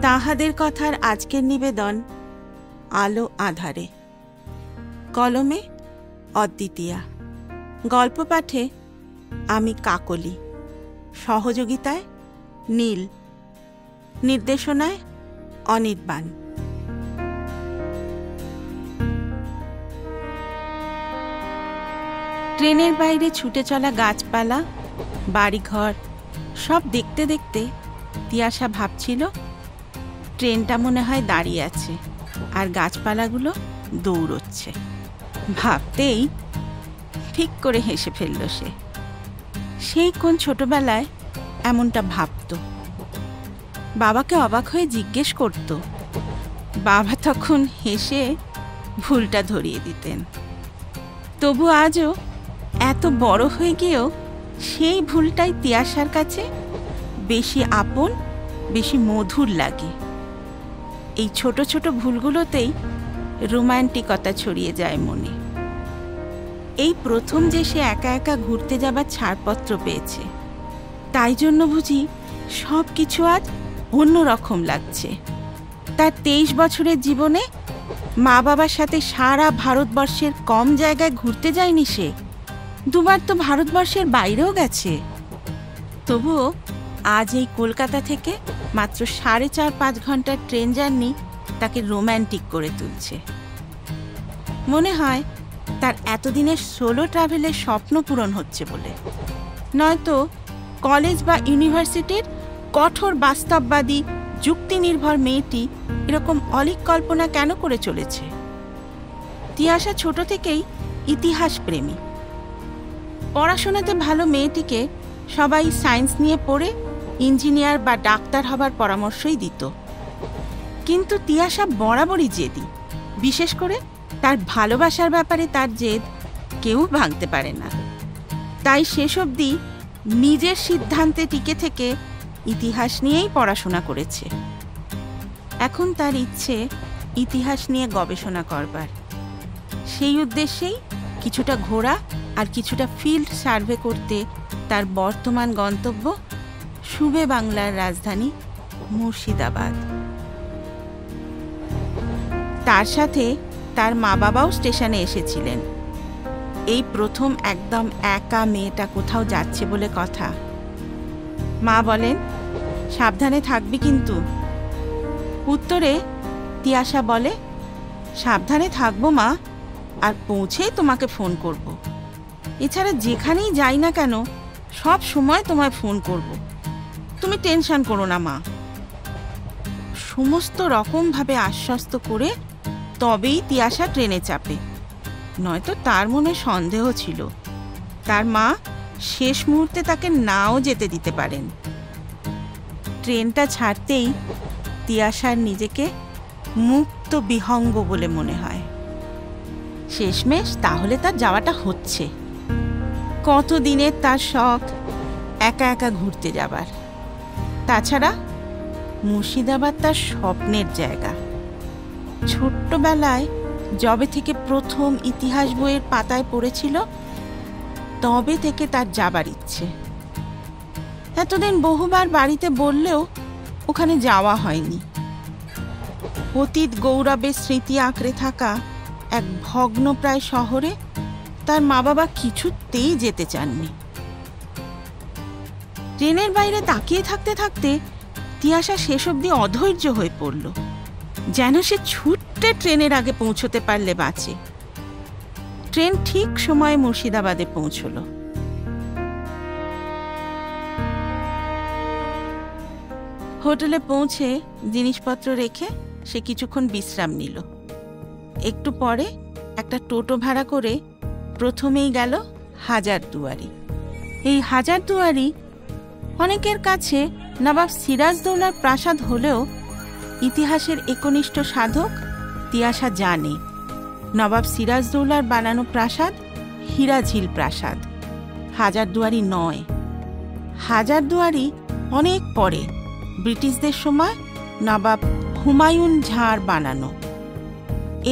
তাহাদের কথার আজকের নিবেদন আলো আধারে। কলমে অদ্বিতীয়া, গল্প পাঠে আমি কাকলি, সহযোগিতায় নীল, নির্দেশনায় অনির্বাণ। ট্রেনের বাইরে ছুটে চলা গাছপালা, বাড়িঘর সব দেখতে দেখতে তিয়াশা ভাবছিল ট্রেনটা মনে হয় দাঁড়িয়ে আছে আর গাছপালাগুলো দৌড়চ্ছে। ভাবতেই ঠিক করে হেসে ফেলল সে। সেই কোন ছোটবেলায় এমনটা ভাবত। বাবাকে অবাক হয়ে জিজ্ঞেস করত, বাবা তখন হেসে ভুলটা ধরিয়ে দিতেন। তবু আজও এত বড় হয়ে গিয়েও সেই ভুলটাই তিয়াশার কাছে বেশি আপন, বেশি মধুর লাগে। এই ছোট ছোট ভুলগুলোতেই রোমান্টিকতা ছড়িয়ে যায় মনে। এই প্রথম যে সে একা একা ঘুরতে যাবার ছাড়পত্র পেয়েছে, তাই জন্য বুঝি সব কিছু আজ অন্যরকম লাগছে। তার 23 বছরের জীবনে মা বাবার সাথে সারা ভারতবর্ষের কম জায়গায় ঘুরতে যায়নি সে। দুবার তো ভারতবর্ষের বাইরেও গেছে। তবুও আজ এই কলকাতা থেকে মাত্র 4.5-5 ঘন্টার ট্রেন জার্নি তাকে রোম্যান্টিক করে তুলছে। মনে হয় তার এতদিনের সোলো ট্রাভেলের স্বপ্ন পূরণ হচ্ছে বলে। নয়তো কলেজ বা ইউনিভার্সিটির কঠোর বাস্তববাদী যুক্তি নির্ভর মেয়েটি এরকম অলীক কল্পনা কেন করে চলেছে? তিয়াশা ছোট থেকেই ইতিহাস প্রেমী। পড়াশোনাতে ভালো মেয়েটিকে সবাই সায়েন্স নিয়ে পড়ে ইঞ্জিনিয়ার বা ডাক্তার হবার পরামর্শই দিত। কিন্তু তিয়াশা বরাবরই জেদি। বিশেষ করে তার ভালোবাসার ব্যাপারে তার জেদ কেউ ভাঙতে পারে না। তাই শেষ অবধি নিজের সিদ্ধান্তে টিকে থেকে ইতিহাস নিয়েই পড়াশোনা করেছে। এখন তার ইচ্ছে ইতিহাস নিয়ে গবেষণা করবার। সেই উদ্দেশ্যেই কিছুটা ঘোরা আর কিছুটা ফিল্ড সার্ভে করতে তার বর্তমান গন্তব্য সুবে বাংলার রাজধানী মুর্শিদাবাদ। তার সাথে তার মা বাবাও স্টেশনে এসেছিলেন। এই প্রথম একদম একা মেয়েটা কোথাও যাচ্ছে বলে কথা। মা বলেন, সাবধানে থাকবি কিন্তু। উত্তরে তিয়াশা বলে, সাবধানে থাকবো মা, আর পৌঁছেই তোমাকে ফোন করব। এছাড়া যেখানেই যাই না কেন সব সময় তোমায় ফোন করব। তুমি টেনশন করো না মা। সমস্ত রকমভাবে আশ্বস্ত করে তবেই তিয়াশা ট্রেনে চাপে। নয়তো তার মনে সন্দেহ ছিল তার মা শেষ মুহূর্তে তাকে নাও যেতে দিতে পারেন। ট্রেনটা ছাড়তেই তিয়াশার নিজেকে মুক্ত বিহঙ্গ বলে মনে হয়। শেষমেশ তাহলে তার যাওয়াটা হচ্ছে। কতদিনের তার শখ একা একা ঘুরতে যাবার। তাছাড়া মুর্শিদাবাদ তার স্বপ্নের জায়গা। ছোট্টবেলায় যবে থেকে প্রথম ইতিহাস বইয়ের পাতায় পড়েছিল, তবে থেকে তার যাবার ইচ্ছে। এতদিন বহুবার বাড়িতে বললেও ওখানে যাওয়া হয়নি। অতীত গৌরবের স্মৃতি আঁকড়ে থাকা এক ভগ্নপ্রায় শহরে তার মা বাবা কিছুতেই যেতে চাননি। ট্রেনের বাইরে তাকিয়ে থাকতে থাকতে তিয়াশা শেষ অবধি অধৈর্য হয়ে পড়ল। যেন সে ছুটে ট্রেনের আগে পৌঁছতে পারলে বাঁচে। ট্রেন ঠিক সময়ে মুর্শিদাবাদে পৌঁছল। হোটেলে পৌঁছে জিনিসপত্র রেখে সে কিছুক্ষণ বিশ্রাম নিল। একটু পরে একটা টোটো ভাড়া করে প্রথমেই গেল হাজারদুয়ারি। এই হাজারদুয়ারি অনেকের কাছে নবাব সিরাজদৌলার প্রাসাদ হলেও ইতিহাসের একনিষ্ঠ সাধক তিয়াশা জানে নবাব সিরাজদৌলার বানানো প্রাসাদ হীরাঝিল প্রাসাদ, হাজারদুয়ারি নয়। হাজারদুয়ারি অনেক পরে ব্রিটিশদের সময় নবাব হুমায়ুন ঝাঁর বানানো।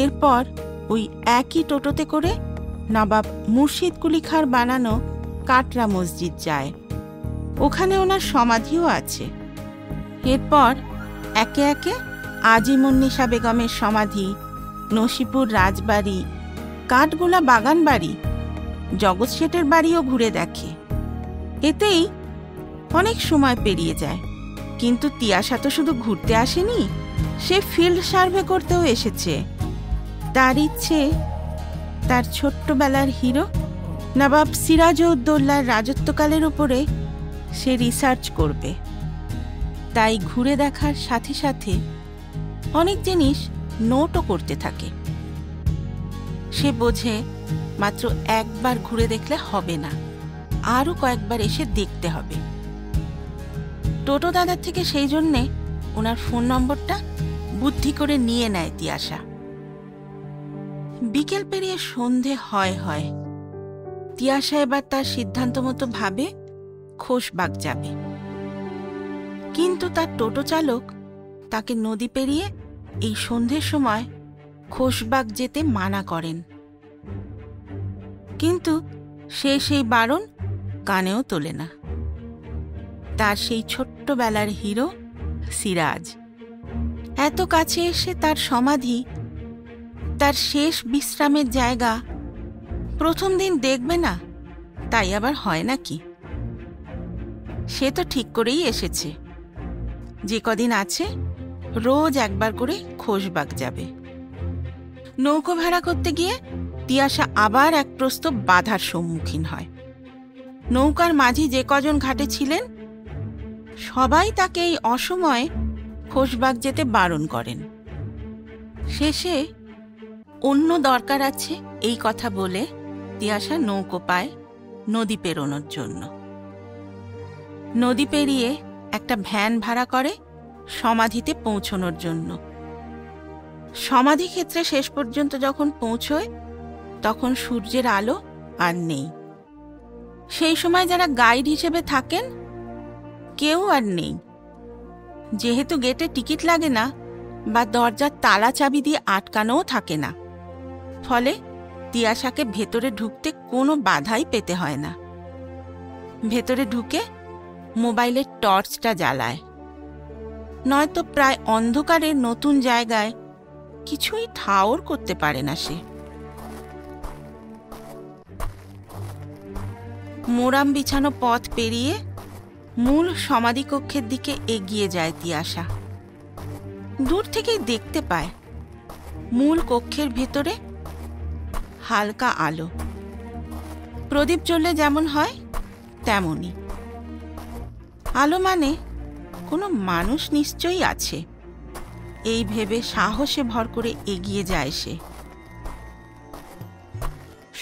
এরপর ওই একই টোটোতে করে নবাব মুর্শিদ কুলি খাঁর বানানো কাটরা মসজিদ যায়। ওখানে ওনার সমাধিও আছে। এরপর একে একে আজিমুন্নিসা বেগমের সমাধি, নসিপুর রাজবাড়ি, কাঠগোলা বাগান বাড়ি, জগৎ শেঠের বাড়িও ঘুরে দেখে। এতেই অনেক সময় পেরিয়ে যায়। কিন্তু তিয়াশা তো শুধু ঘুরতে আসেনি, সে ফিল্ড সার্ভে করতেও এসেছে। তার ইচ্ছে তার ছোট্টবেলার হিরো নবাব সিরাজউদ্দৌলার রাজত্বকালের উপরে সে রিসার্চ করবে। তাই ঘুরে দেখার সাথে সাথে অনেক জিনিস নোটও করতে থাকে। সে বোঝে মাত্র একবার ঘুরে দেখলে হবে না, আরও কয়েকবার এসে দেখতে হবে। টোটো দাদার থেকে সেই জন্যে ওনার ফোন নম্বরটা বুদ্ধি করে নিয়ে নেয় তিয়াশা। বিকেল পেরিয়ে সন্ধে হয়। তিয়াশা এবার তার সিদ্ধান্ত মতো ভাবে খোশবাগ যাবে। কিন্তু তার টোটো চালক তাকে নদী পেরিয়ে এই সন্ধ্যের সময় খোশবাগ যেতে মানা করেন। কিন্তু সে সেই বারণ কানেও তোলে না। তার সেই ছোট্টবেলার হিরো সিরাজ এত কাছে এসে তার সমাধি, তার শেষ বিশ্রামের জায়গা প্রথম দিন দেখবে না, তাই আবার হয় নাকি? সে তো ঠিক করেই এসেছে, যে কদিন আছে রোজ একবার করে খোশবাগ যাবে। নৌকো ভাড়া করতে গিয়ে তিয়াশা আবার এক প্রস্ত বাধার সম্মুখীন হয়। নৌকার মাঝি যে কজন ঘাটে ছিলেন সবাই তাকে এই অসময়ে খোশবাগ যেতে বারণ করেন। শেষে অন্য দরকার আছে এই কথা বলে তিয়াশা নৌকো পায় নদী পেরোনোর জন্য। নদী পেরিয়ে একটা ভ্যান ভাড়া করে সমাধিতে পৌঁছনোর জন্য। সমাধি ক্ষেত্রে শেষ পর্যন্ত যখন পৌঁছয় তখন সূর্যের আলো আর নেই। সেই সময় যারা গাইড হিসেবে থাকেন কেউ আর নেই। যেহেতু গেটে টিকিট লাগে না বা দরজার তালা চাবি দিয়ে আটকানোও থাকে না, ফলে তিয়াশাকে ভেতরে ঢুকতে কোনো বাধাই পেতে হয় না। ভেতরে ঢুকে মোবাইলের টর্চটা জ্বালায়, নয়তো প্রায় অন্ধকারের নতুন জায়গায় কিছুই ঠাওর করতে পারে না সে। মোরাম বিছানো পথ পেরিয়ে মূল সমাধিকক্ষের দিকে এগিয়ে যায় তিয়াশা। দূর থেকেই দেখতে পায় মূল কক্ষের ভেতরে হালকা আলো, প্রদীপ জ্বললে যেমন হয় তেমনই। আলো মানে কোনো মানুষ নিশ্চয়ই আছে, এই ভেবে সাহসে ভর করে এগিয়ে যায় সে।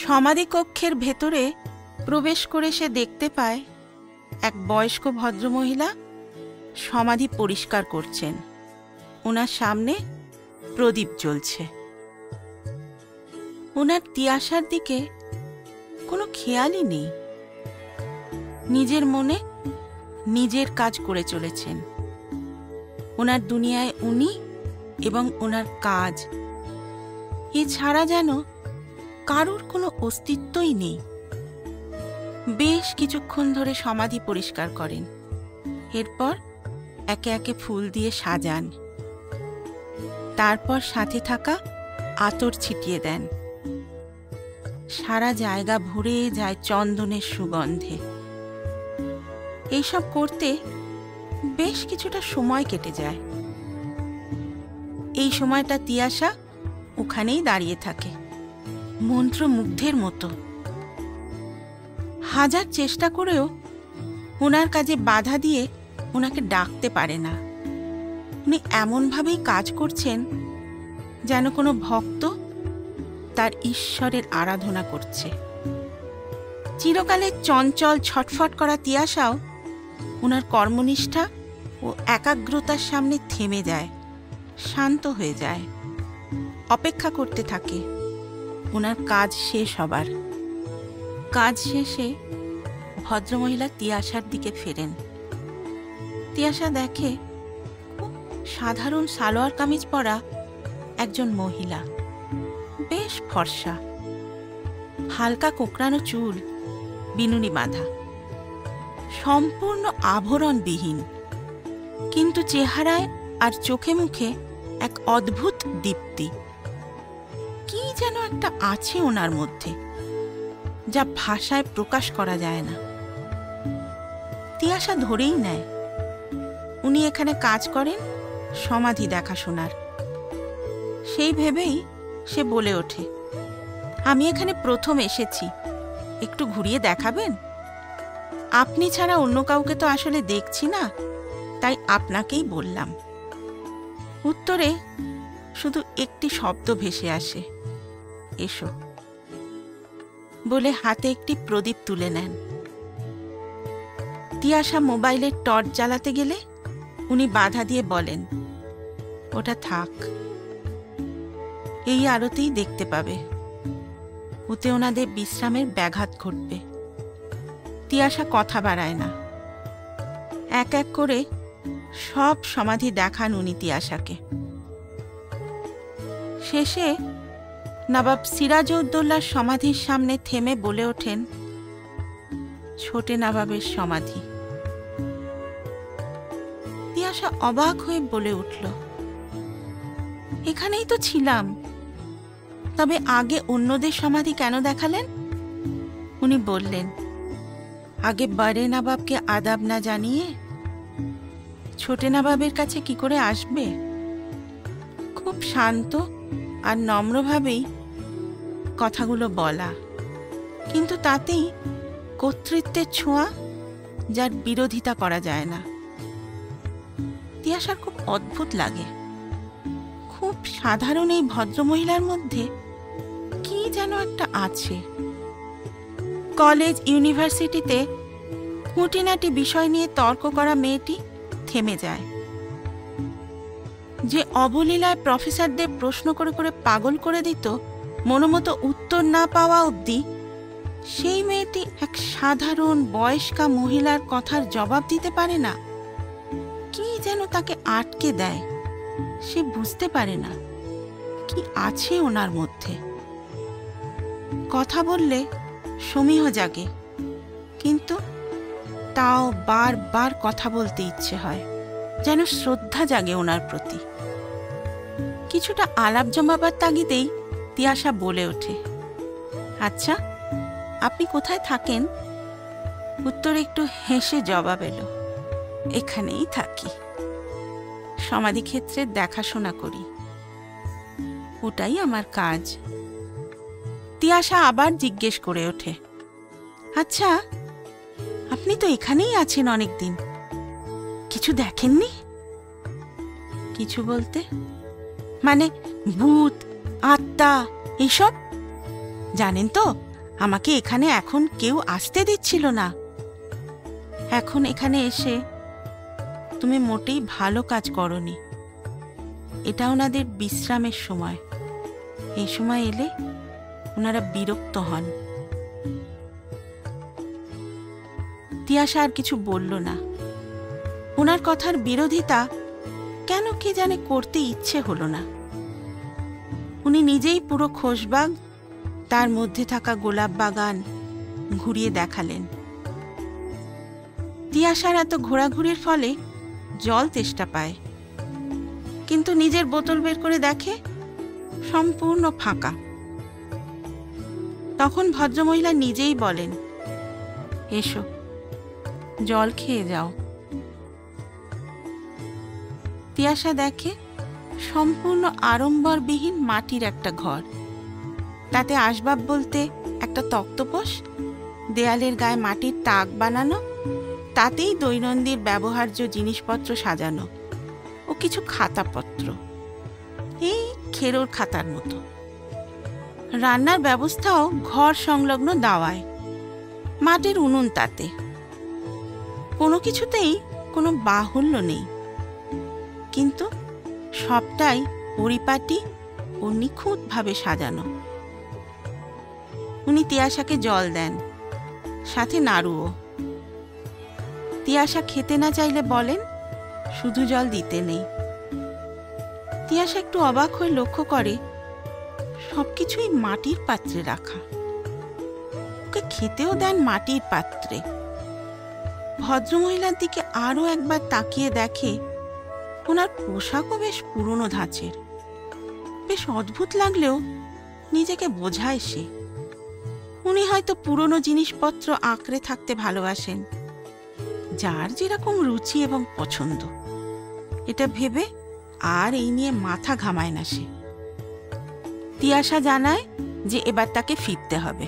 সমাধিকক্ষের ভেতরে প্রবেশ করে সে দেখতে পায় এক বয়স্ক ভদ্রমহিলা সমাধি পরিষ্কার করছেন। ওনার সামনে প্রদীপ জ্বলছে। ওনার তিয়াশার দিকে কোনো খেয়ালই নেই। নিজের মনে নিজের কাজ করে চলেছেন। ওনার দুনিয়ায় উনি এবং ওনার কাজ, এছাড়া যেন কারোর কোনো অস্তিত্বই নেই। বেশ কিছুক্ষণ ধরে সমাধি পরিষ্কার করেন, এরপর একে একে ফুল দিয়ে সাজান, তারপর সাথে থাকা আতর ছিটিয়ে দেন। সারা জায়গা ভরে যায় চন্দনের সুগন্ধে। এইসব করতে বেশ কিছুটা সময় কেটে যায়। এই সময়টা তিয়াশা ওখানেই দাঁড়িয়ে থাকে, মন্ত্রমুগ্ধের মতো। হাজার চেষ্টা করেও ওনার কাজে বাধা দিয়ে ওনাকে ডাকতে পারে না। উনি এমনভাবেই কাজ করছেন যেন কোনো ভক্ত তার ঈশ্বরের আরাধনা করছে। চিরকালের চঞ্চল ছটফট করা তিয়াশাও ওনার কর্মনিষ্ঠা ও একাগ্রতার সামনে থেমে যায়, শান্ত হয়ে যায়, অপেক্ষা করতে থাকে ওনার কাজ শেষ হবার। কাজ শেষে ভদ্রমহিলা তিয়াশার দিকে ফেরেন। তিয়াশা দেখে সাধারণ সালোয়ার কামিজ পরা একজন মহিলা, বেশ ফর্সা, হালকা কোঁকড়ানো চুল, বিনুনি বাঁধা, সম্পূর্ণ আভরণবিহীন, কিন্তু চেহারায় আর চোখে মুখে এক অদ্ভুত দীপ্তি। কি যেন একটা আছে ওনার মধ্যে, যা ভাষায় প্রকাশ করা যায় না। তিয়াশা ধরেই নেয় উনি এখানে কাজ করেন সমাধি দেখাশোনার। সেই ভেবেই সে বলে ওঠে, আমি এখানে প্রথম এসেছি, একটু ঘুরিয়ে দেখাবেন? আপনি ছাড়া অন্য কাউকে তো আসলে দেখছি না, তাই আপনাকেই বললাম। উত্তরে শুধু একটি শব্দ ভেসে আসে, এসো। বলে হাতে একটি প্রদীপ তুলে নেন। তিয়াশা মোবাইলের টর্চ জ্বালাতে গেলে উনি বাধা দিয়ে বলেন, ওটা থাক, এই আলোতেই দেখতে পাবে, ওতে ওনাদের বিশ্রামের ব্যাঘাত ঘটবে। তিয়াশা কথা বাড়ায় না। এক এক করে সব সমাধি দেখান উনি তিয়াশাকে। শেষে নবাব সিরাজউদ্দৌলার সমাধির সামনে থেমে বলে ওঠেন, ছোটে নবাবের সমাধি। তিয়াশা অবাক হয়ে বলে উঠল, এখানেই তো ছিলাম, তবে আগে অন্যদের সমাধি কেন দেখালেন? উনি বললেন, আগে বড়ে নবাবকে আদাব না জানিয়ে ছোটে নবাবের কাছে কি করে আসবে? খুব শান্ত আর নম্রভাবেই কথাগুলো বলা, কিন্তু তাতেই কর্তৃত্বের ছোঁয়া, যার বিরোধিতা করা যায় না। তিয়াশার খুব অদ্ভুত লাগে, খুব সাধারণ এই ভদ্রমহিলার মধ্যে কি যেন একটা আছে। কলেজ ইউনিভার্সিটিতে খুঁটিনাটি বিষয় নিয়ে তর্ক করা মেয়েটি থেমে যায়। যে অবলীলায় প্রফেসরদের প্রশ্ন করে করে পাগল করে দিত মনোমতো উত্তর না পাওয়া অবধি, সেই মেয়েটি এক সাধারণ বয়স্কা মহিলার কথার জবাব দিতে পারে না। কি যেন তাকে আটকে দেয়, সে বুঝতে পারে না কি আছে ওনার মধ্যে। কথা বললে সমীহ জাগে, কিন্তু তাও বারবার কথা বলতে ইচ্ছে হয়, যেন শ্রদ্ধা জাগে ওনার প্রতি। কিছুটা আলাপ জমাবার তাগিদেই তিয়াশা বলে ওঠে, আচ্ছা আপনি কোথায় থাকেন? উত্তরে একটু হেসে জবাব এলো, এখানেই থাকি, সমাধিক্ষেত্রের দেখাশোনা করি, ওটাই আমার কাজ। তিয়াশা আবার জিজ্ঞেস করে ওঠে, আচ্ছা আপনি তো এখানেই আছেন অনেকদিন, কিছু দেখেননি? কিছু বলতে? মানে ভূত, আত্মা এইসব? জানেন তো, আমাকে এখানে এখন কেউ আসতে দিচ্ছিল না। এখন এখানে এসে তুমি মোটেই ভালো কাজ করনি। এটা ওনাদের বিশ্রামের সময়, এই সময় এলে ওনারা বিরক্ত হন। তিয়াশা আর কিছু বলল না। ওনার কথার বিরোধিতা কেন কে জানে করতে ইচ্ছে হলো না। উনি নিজেই পুরো খোশবাগ, তার মধ্যে থাকা গোলাপ বাগান ঘুরিয়ে দেখালেন। তিয়াশার এত ঘোরাঘুরির ফলে জল তেষ্টা পায়, কিন্তু নিজের বোতল বের করে দেখে সম্পূর্ণ ফাঁকা। তখন ভদ্রমহিলা নিজেই বলেন, এসো জল খেয়ে যাও। তিয়াশা দেখে সম্পূর্ণ আড়ম্বরবিহীন মাটির একটা ঘর, তাতে আসবাব বলতে একটা তক্তপোষ, দেয়ালের গায়ে মাটির তাক বানানো, তাতেই দৈনন্দিন ব্যবহার্য জিনিসপত্র সাজানো ও কিছু খাতাপত্র, এই খেরোর খাতার মতো। রান্নার ব্যবস্থাও ঘর সংলগ্ন দাওয়ায়, মাটির উনুন তাতে। কোনো কিছুতেই কোনো বাহুল্য নেই, কিন্তু সবটাই পরিপাটি ও নিখুঁতভাবে সাজানো। উনি তিয়াশাকে জল দেন, সাথে নাড়ুও। তিয়াশা খেতে না চাইলে বলেন, শুধু জল দিতে নেই। তিয়াশা একটু অবাক হয়ে লক্ষ্য করে সবকিছুই মাটির পাত্রে রাখা। ওকে খেতেও দেন মাটির পাত্রে। ভদ্রমহিলার দিকে আরো একবার তাকিয়ে দেখে ওনার পোশাকও বেশ পুরনো ধাঁচের। বেশ অদ্ভুত লাগলেও নিজেকে বোঝায় সে। উনি হয়তো পুরনো জিনিসপত্র আঁকড়ে থাকতে ভালোবাসেন, যার যেরকম রুচি এবং পছন্দ, এটা ভেবে আর এই নিয়ে মাথা ঘামায় না সে। তিয়াশা জানায় যে এবার তাকে ফিরতে হবে।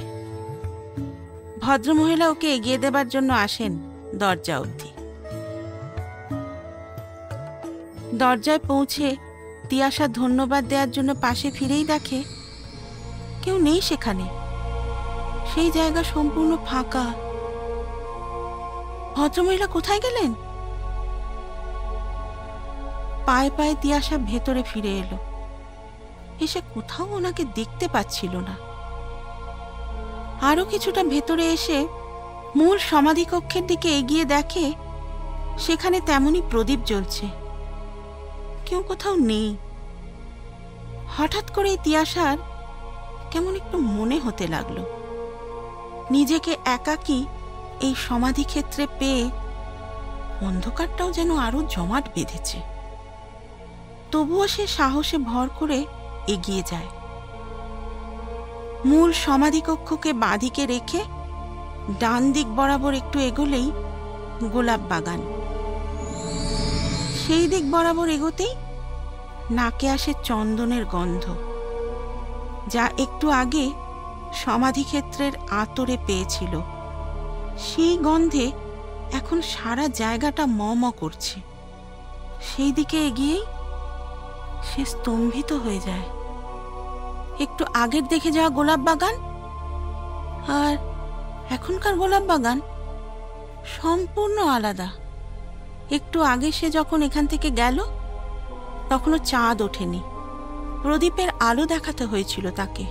ভদ্রমহিলা ওকে এগিয়ে দেবার জন্য আসেন দরজা অবধি। দরজায় পৌঁছে তিয়াশা ধন্যবাদ দেওয়ার জন্য পাশে ফিরেই দেখে কেউ নেই সেখানে। সেই জায়গা সম্পূর্ণ ফাঁকা। ভদ্রমহিলা কোথায় গেলেন? পায়ে পায়ে তিয়াশা ভেতরে ফিরে এলো। এসে কোথাও ওনাকে দেখতে পাচ্ছিল না। আরো কিছুটা ভেতরে এসে মূল সমাধিকক্ষের দিকে এগিয়ে দেখে সেখানে তেমনই প্রদীপ জ্বলছে, কেউ কোথাও নেই। হঠাৎ করে তিয়াশার কেমন একটু মনে হতে লাগলো নিজেকে একাকী এই সমাধিক্ষেত্রে পেয়ে অন্ধকারটাও যেন আরো জমাট বেঁধেছে। তবুও সে সাহসে ভর করে এগিয়ে যায়। মূল সমাধিকক্ষকে বাঁদিকে রেখে ডান দিক বরাবর একটু এগোলেই গোলাপ বাগান। সেই দিক বরাবর এগোতেই নাকে আসে চন্দনের গন্ধ, যা একটু আগে সমাধিক্ষেত্রের আতরে পেয়েছিল। সেই গন্ধে এখন সারা জায়গাটা ম ম করছে। সেই দিকে এগিয়েই সে স্তম্ভিত হয়ে যায়। একটু আগের দেখে যাওয়া গোলাপ বাগান আর এখনকার গোলাপ বাগান সম্পূর্ণ আলাদা। একটু আগে সে যখন এখান থেকে গেল তখনও চাঁদ ওঠেনি, প্রদীপের আলো দেখাতে হয়েছিল তাকে।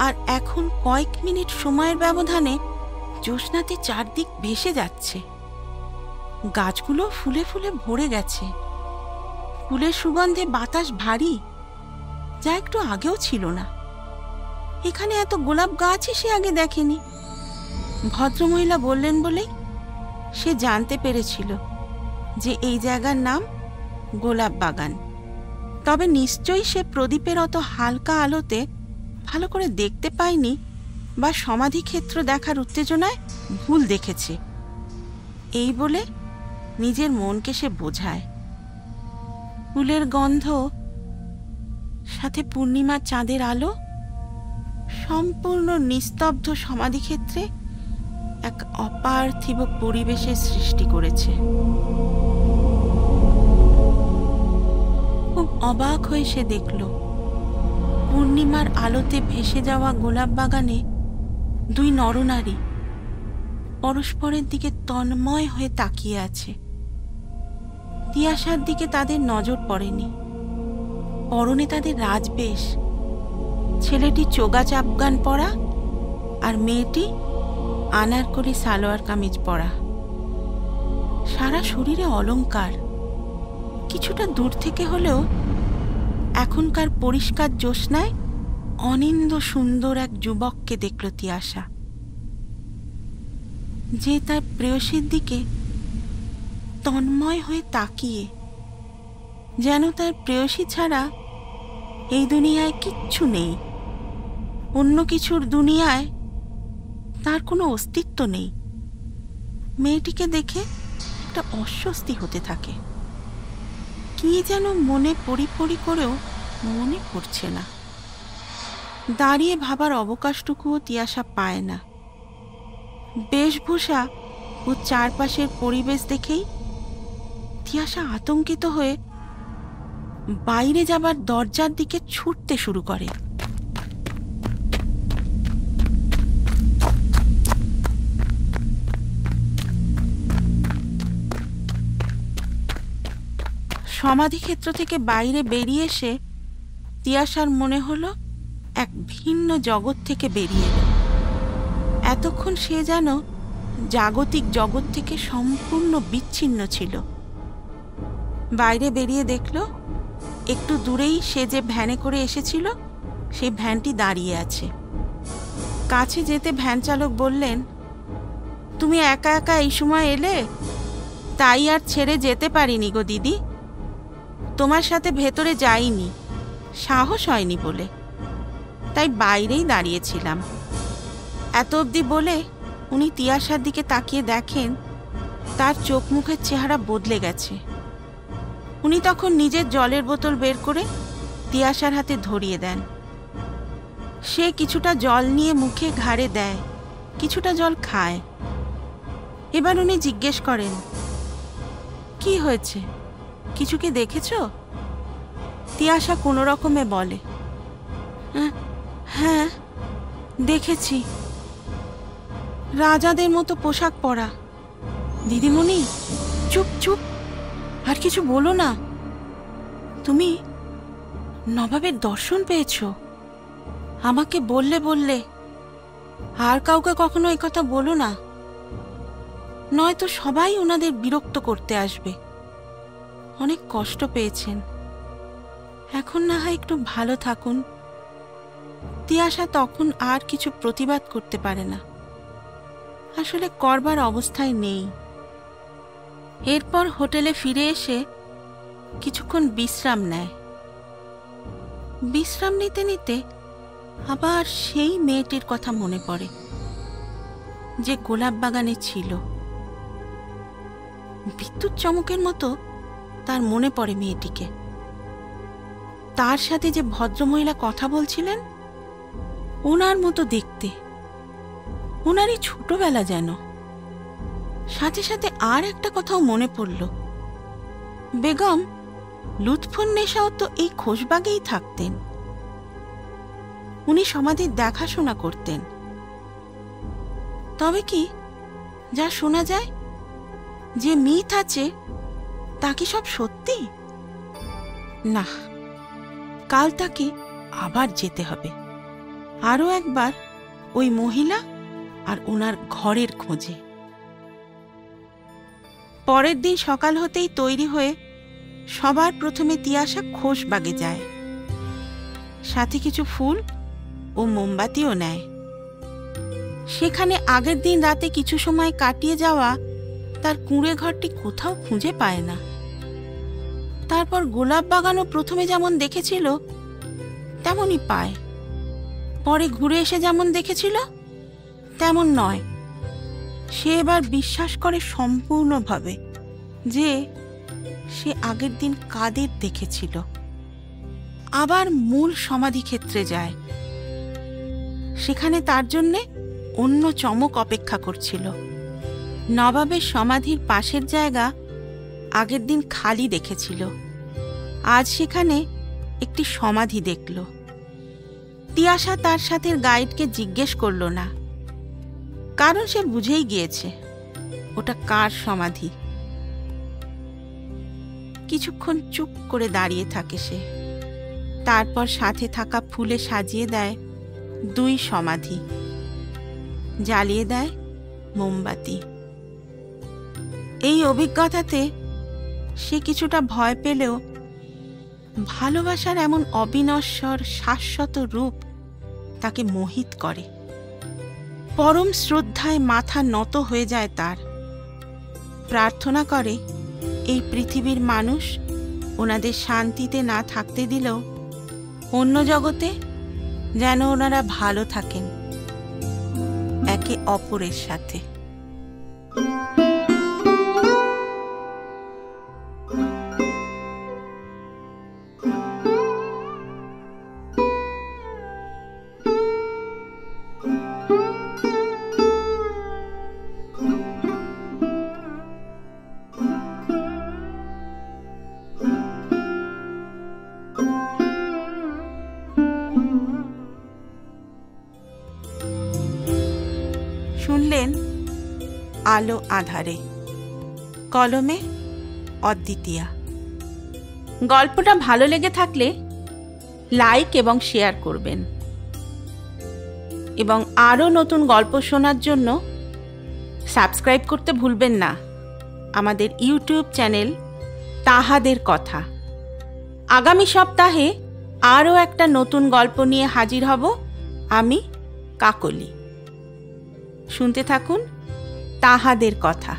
আর এখন কয়েক মিনিট সময়ের ব্যবধানে জ্যোৎস্নাতে চারদিক ভেসে যাচ্ছে। গাছগুলো ফুলে ফুলে ভরে গেছে। ফুলের সুগন্ধে বাতাস ভারী, যা একটু আগেও ছিল না। এখানে এত গোলাপ গাছই সে আগে দেখেনি। ভদ্রমহিলা বললেন বলেই সে জানতে পেরেছিল যে এই জায়গার নাম গোলাপ বাগান। তবে নিশ্চয়ই সে প্রদীপের অত হালকা আলোতে ভালো করে দেখতে পায়নি, বা সমাধিক্ষেত্র দেখার উত্তেজনায় ভুল দেখেছে। এই বলে নিজের মনকে সে বোঝায়। ফুলের গন্ধ সাথে পূর্ণিমার চাঁদের আলো সম্পূর্ণ নিস্তব্ধ সমাধিক্ষেত্রে এক অপার্থিব পরিবেশের সৃষ্টি করেছে। খুব অবাক হয়ে সে দেখল পূর্ণিমার আলোতে ভেসে যাওয়া গোলাপ বাগানে দুই নরনারী পরস্পরের দিকে তন্ময় হয়ে তাকিয়ে আছে। তিয়াশার দিকে তাদের নজর পড়েনি। পরনে তাদের রাজবেশ, ছেলেটি চোগাচ আফগান পরা আর মেয়েটি আনারকলি সালোয়ার কামিজ পরা। সারা শরীরে অলংকার। কিছুটা দূর থেকে হলেও এখনকার পরিষ্কার জ্যোৎস্নায় অনিন্দ সুন্দর এক যুবককে দেখল তিয়াশা, যে তার প্রেয়সীর দিকে তন্ময় হয়ে তাকিয়ে, যেন তার প্রেয়সী ছাড়া এই দুনিয়ায় কিচ্ছু নেই। অন্য কিছুর দুনিয়ায় তার কোনো অস্তিত্ব নেই। মেয়েটিকে দেখে একটা অস্বস্তি হতে থাকে। কি যেন মনে পরিপরি করেও মনে পড়ছে না। দাঁড়িয়ে ভাবার অবকাশটুকুও তিয়াশা পায় না। বেশভূষা ও চারপাশের পরিবেশ দেখেই তিয়াশা আতঙ্কিত হয়ে বাইরে যাবার দরজার দিকে ছুটতে শুরু করে। সমাধিক্ষেত্র থেকে বাইরে বেরিয়ে এসে তিয়াশার মনে হলো এক ভিন্ন জগৎ থেকে বেরিয়ে এলো। এতক্ষণ সে যেন জাগতিক জগৎ থেকে সম্পূর্ণ বিচ্ছিন্ন ছিল। বাইরে বেরিয়ে দেখল একটু দূরেই সে যে ভ্যানে করে এসেছিল সেই ভ্যানটি দাঁড়িয়ে আছে। কাছে যেতে ভ্যান চালক বললেন, তুমি একা একা এই সময় এলে, তাই আর ছেড়ে যেতে পারিনি গো দিদি। তোমার সাথে ভেতরে যাইনি, সাহস হয়নি বলে, তাই বাইরেই দাঁড়িয়েছিলাম। এত অবধি বলে উনি তিয়াশার দিকে তাকিয়ে দেখেন তার চোখ মুখের চেহারা বদলে গেছে। উনি তখন নিজের জলের বোতল বের করে তিয়াশার হাতে ধরিয়ে দেন। সে কিছুটা জল নিয়ে মুখে ঘাড়ে দেয়, কিছুটা জল খায়। এবার উনি জিজ্ঞেস করেন, কি হয়েছে, কিছু কি দেখেছ? তিয়াশা কোনো রকমে বলে, হ্যাঁ দেখেছি, রাজাদের মতো পোশাক পরা। দিদিমণি চুপ চুপ, আর কিছু বলো না। তুমি নবাবের দর্শন পেয়েছ? আমাকে বললে, আর কাউকে কখনো এই কথা বলো না, নয়তো সবাই ওনাদের বিরক্ত করতে আসবে। অনেক কষ্ট পেয়েছেন, এখন না হয় একটু ভালো থাকুন। তিয়াশা তখন আর কিছু প্রতিবাদ করতে পারে না, আসলে করবার অবস্থায় নেই। এরপর হোটেলে ফিরে এসে কিছুক্ষণ বিশ্রাম নেয়। বিশ্রাম নিতে নিতে আবার সেই মেয়েটির কথা মনে পড়ে যে গোলাপ বাগানে ছিল। বিদ্যুৎ চমকের মতো তার মনে পড়ে মেয়েটিকে। তার সাথে যে ভদ্রমহিলা কথা বলছিলেন, ওনার মতো দেখতে, ওনারই ছোটবেলা যেন। সাথে সাথে আর একটা কথাও মনে পড়ল, বেগম লুৎফুন্নেসাও তো এই খোশবাগেই থাকতেন। উনি সমাধির দেখাশোনা করতেন। তবে কি যা শোনা যায় যে মিথ আছে তা কি সব সত্যি? না, কাল তাকে আবার যেতে হবে, আরও একবার ওই মহিলা আর ওনার ঘরের খোঁজে। পরের দিন সকাল হতেই তৈরি হয়ে সবার প্রথমে তিয়াশা খোশবাগে যায়। সাথে কিছু ফুল ও মোমবাতিও নেয়। সেখানে আগের দিন রাতে কিছু সময় কাটিয়ে যাওয়া তার কুঁড়ে ঘরটি কোথাও খুঁজে পায় না। তারপর গোলাপ বাগানও প্রথমে যেমন দেখেছিল তেমনই পায়। পরে ঘুরে এসে যেমন দেখেছিল তেমন নয়। সে এবার বিশ্বাস করে সম্পূর্ণভাবে যে সে আগের দিন কাদের দেখেছিল। আবার মূল সমাধিক্ষেত্রে যায়। সেখানে তার জন্যে অন্য চমক অপেক্ষা করছিল। নবাবের সমাধির পাশের জায়গা আগের দিন খালি দেখেছিল, আজ সেখানে একটি সমাধি দেখল। তিয়াশা তার সাথে গাইডকে জিজ্ঞেস করল না, কারণ সে বুঝেই গিয়েছে ওটা কার সমাধি। কিছুক্ষণ চুপ করে দাঁড়িয়ে থাকে সে। তারপর সাথে থাকা ফুলে সাজিয়ে দেয় দুই সমাধি, জ্বালিয়ে দেয় মোমবাতি। এই অভিজ্ঞতাতে সে কিছুটা ভয় পেলেও ভালোবাসার এমন অবিনশ্বর শাশ্বত রূপ তাকে মোহিত করে। পরম শ্রদ্ধায় মাথা নত হয়ে যায় তার। প্রার্থনা করে এই পৃথিবীর মানুষ ওনাদের শান্তিতে না থাকতে দিলেও অন্য জগতে যেন ওনারা ভালো থাকেন একে অপরের সাথে। শুনলেন আলো আধারে, কলমে অদ্বিতীয়া। গল্পটা ভালো লেগে থাকলে লাইক এবং শেয়ার করবেন, এবং আরও নতুন গল্প শোনার জন্য সাবস্ক্রাইব করতে ভুলবেন না আমাদের ইউটিউব চ্যানেল তাহাদের কথা। আগামী সপ্তাহে আরও একটা নতুন গল্প নিয়ে হাজির হব আমি, কাকলি। শুনতে থাকুন তাহাদের কথা।